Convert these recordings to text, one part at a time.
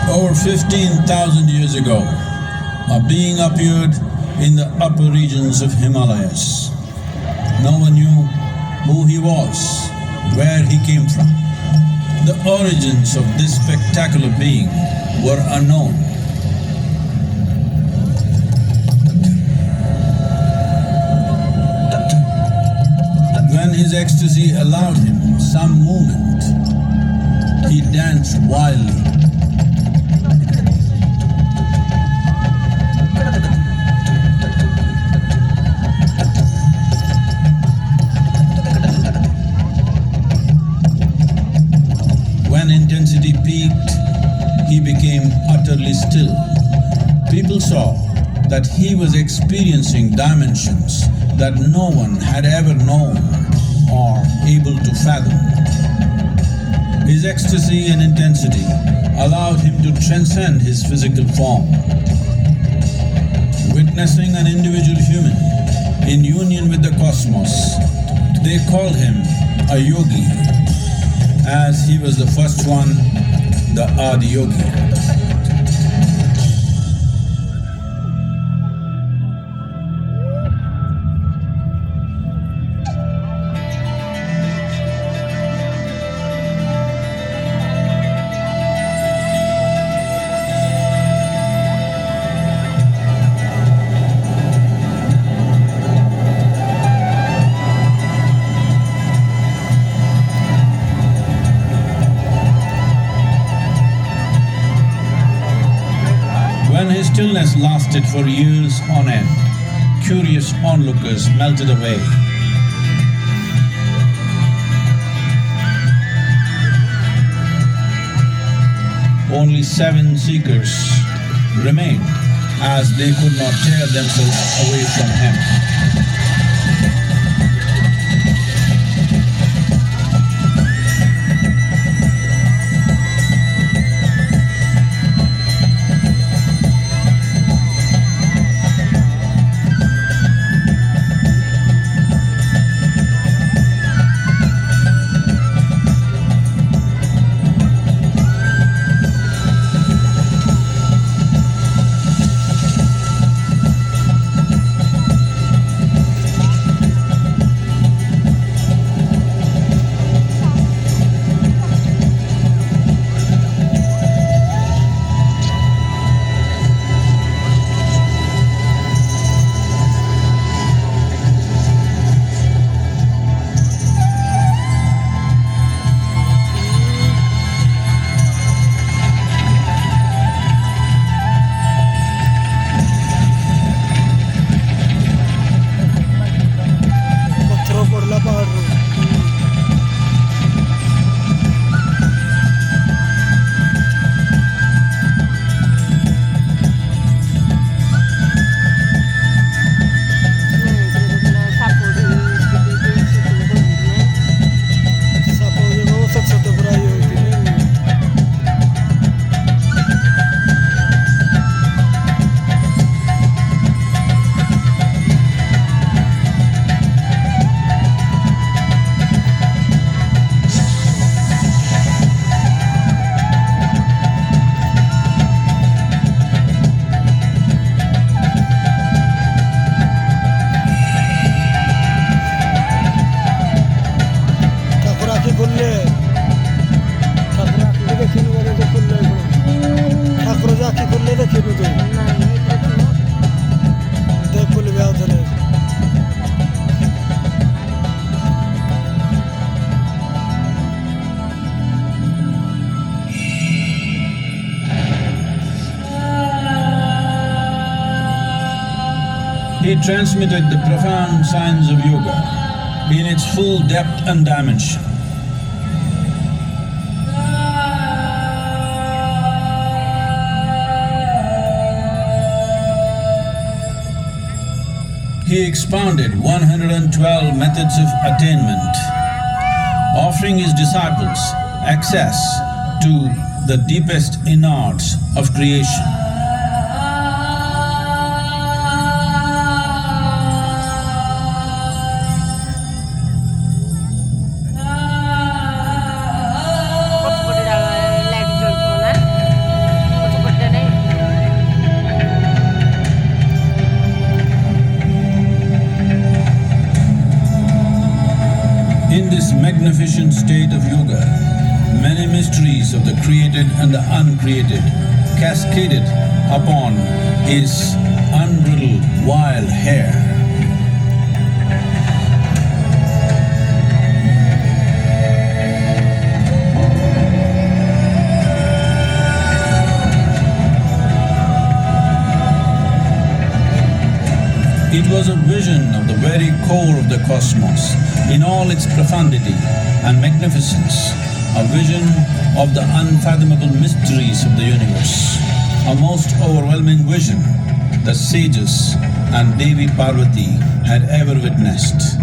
Over 15,000 years ago, a being appeared in the upper regions of Himalayas. No one knew who he was, where he came from. The origins of this spectacular being were unknown. When his ecstasy allowed him some movement, he danced wildly. When intensity peaked, he became utterly still. People saw that he was experiencing dimensions that no one had ever known or able to fathom. His ecstasy and intensity allowed him to transcend his physical form. Witnessing an individual human in union with the cosmos, they called him a yogi, as he was the first one, the Adiyogi. When his stillness lasted for years on end, curious onlookers melted away. Only 7 seekers remained, as they could not tear themselves away from him. He transmitted the profound science of yoga in its full depth and dimension. He expounded 112 methods of attainment, offering his disciples access to the deepest innards of creation. In this magnificent state of yoga, many mysteries of the created and the uncreated cascaded upon his unbridled wild hair. It was a vision of the very core of the cosmos in all its profundity and magnificence, a vision of the unfathomable mysteries of the universe, a most overwhelming vision the sages and Devi Parvati had ever witnessed.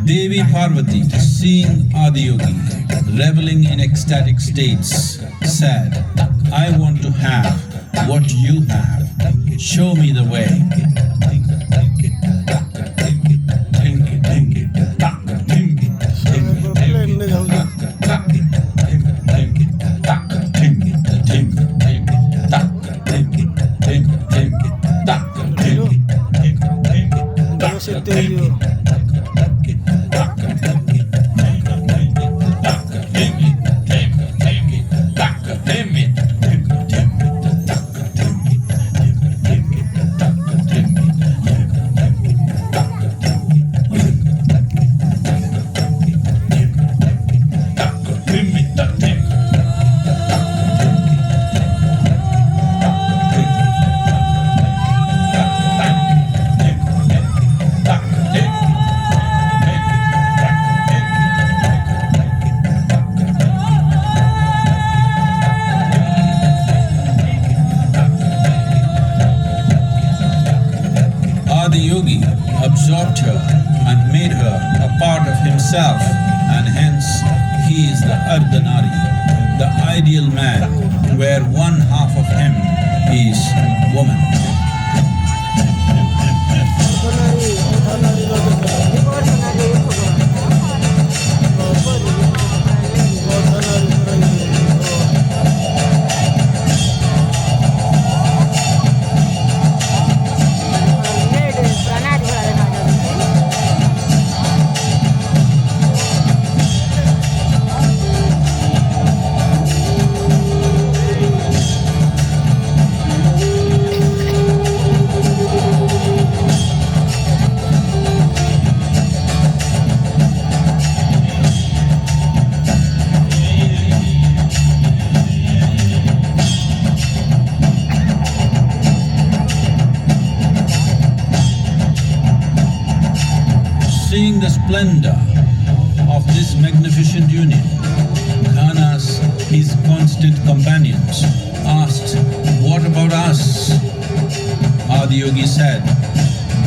Devi Parvati, seeing Adiyogi reveling in ecstatic states, said, "I want to have what you have. Show me the way." Adiyogi absorbed her and made her a part of himself, and hence he is the Ardhanari, the ideal man, where one half of him is woman. Seeing the splendor of this magnificent union, Ghanas, his constant companions, asked, "What about us?" Adiyogi said,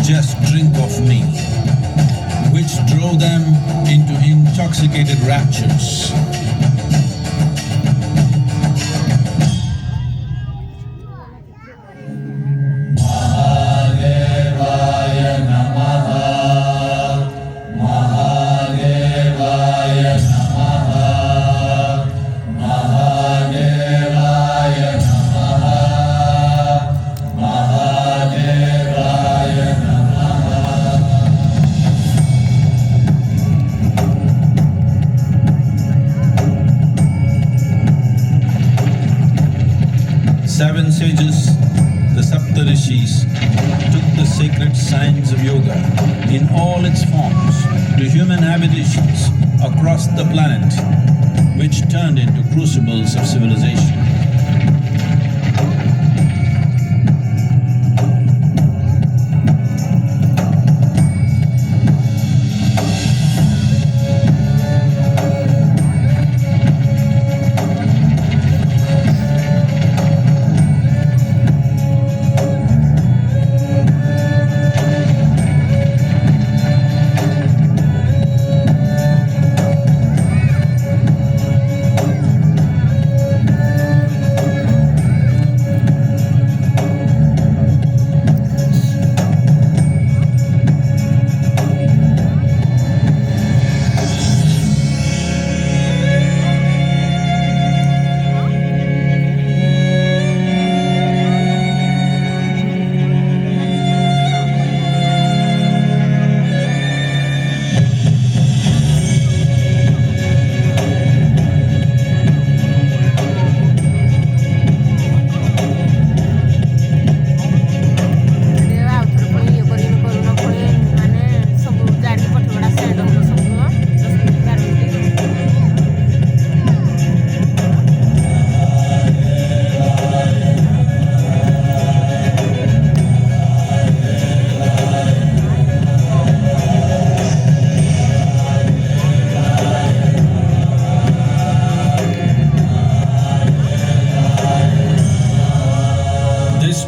"Just drink of me," which drove them into intoxicated raptures. Seven sages, the Saptarishis, took the sacred science of yoga in all its forms to human habitations across the planet, which turned into crucibles of civilization.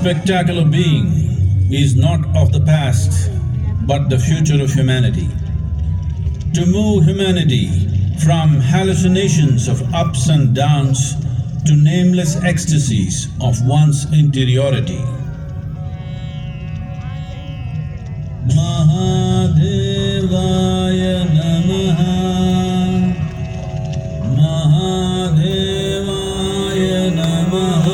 Spectacular being is not of the past, but the future of humanity. To move humanity from hallucinations of ups and downs to nameless ecstasies of one's interiority. Mahadevaya Namaha, Mahadevaya Namaha.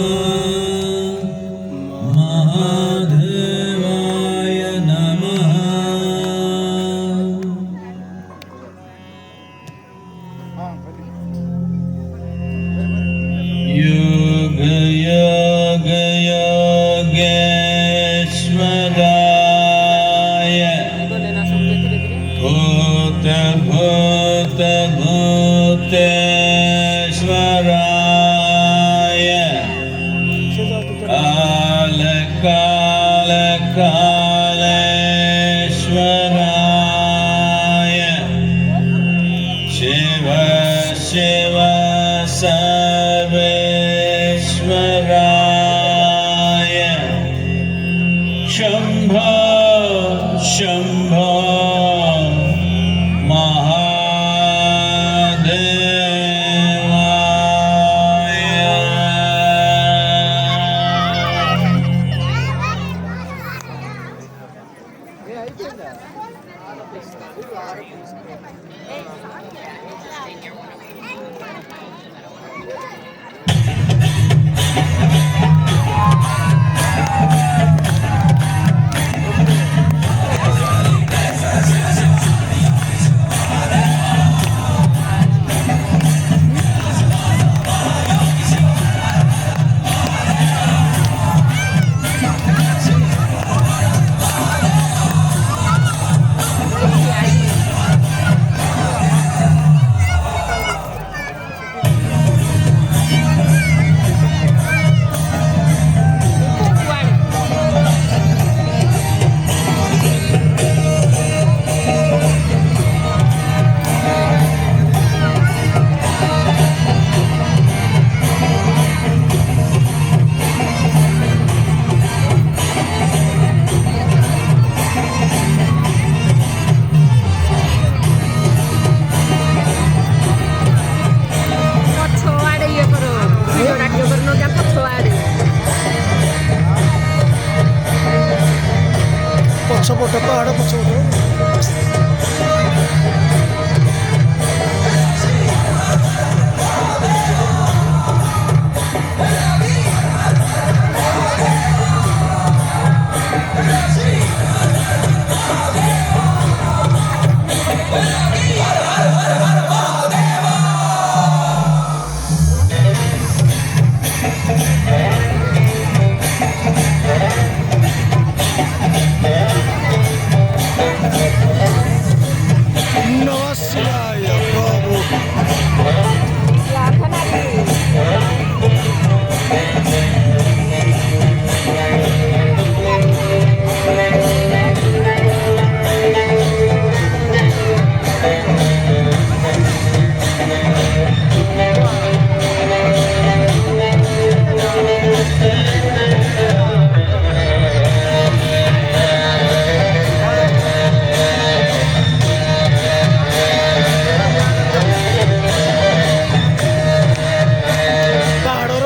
ପଛପଟ ପାହାଡ଼ ପଛପଟ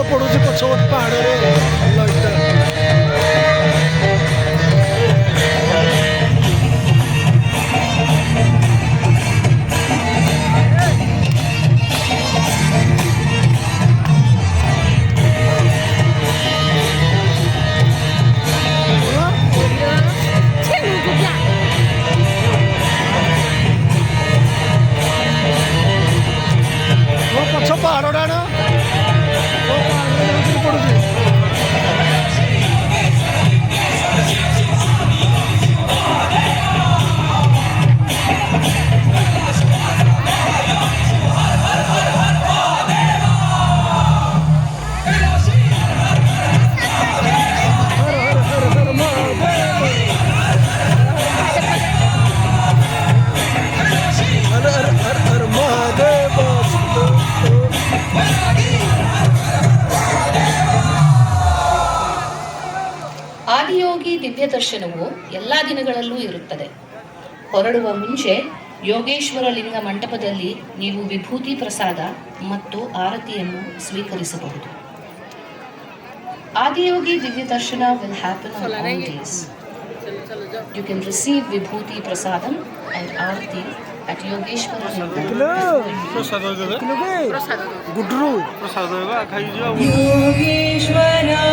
ପଡୁଛି ପଛପଟ ପାହାଡ଼ରେ ଲାଇଟ୍ଟା। ପଛ ପାହାଡ଼ଟା ନା ପଡୁଛି। ಆದಿಯೋಗಿ ದಿವ್ಯ ದರ್ಶನವು ಎಲ್ಲ ದಿನಗಳಲ್ಲೂ ಇರುತ್ತದೆ. ಹೊರಡುವ ಮುಂಚೆ ಯೋಗೇಶ್ವರ ಲಿಂಗ ಮಂಟಪದಲ್ಲಿ ನೀವು ವಿಭೂತಿ ಪ್ರಸಾದ ಮತ್ತು ಆರತಿಯನ್ನು ಸ್ವೀಕರಿಸಬಹುದು. Adiyogi Divya Darshana will happen on all days. You can receive Vibhuti Prasadam and Aarti at Yogeshwara Linga. Yogeshwaraya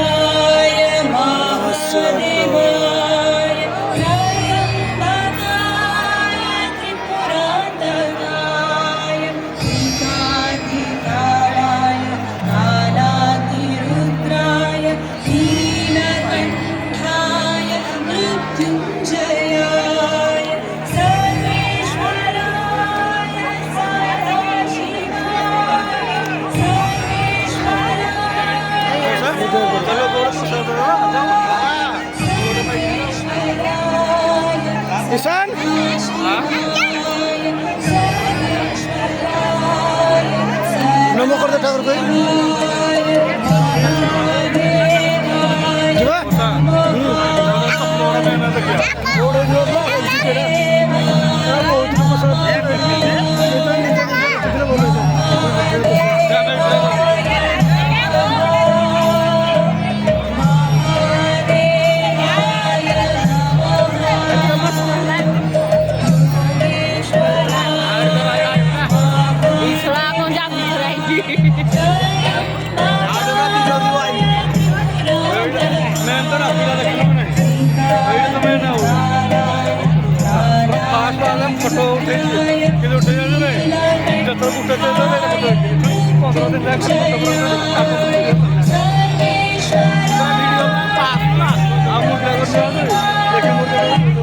Mahadevaya Trayambakaya Tripurandaraya Srikadhikaraya Nalatirudraya Neelakanthaya Mrityunjayaya Sarveshwaraya Sadashivaya Isan? Nomor kerja dah berapa? Coba. Photo उठे जत उठे video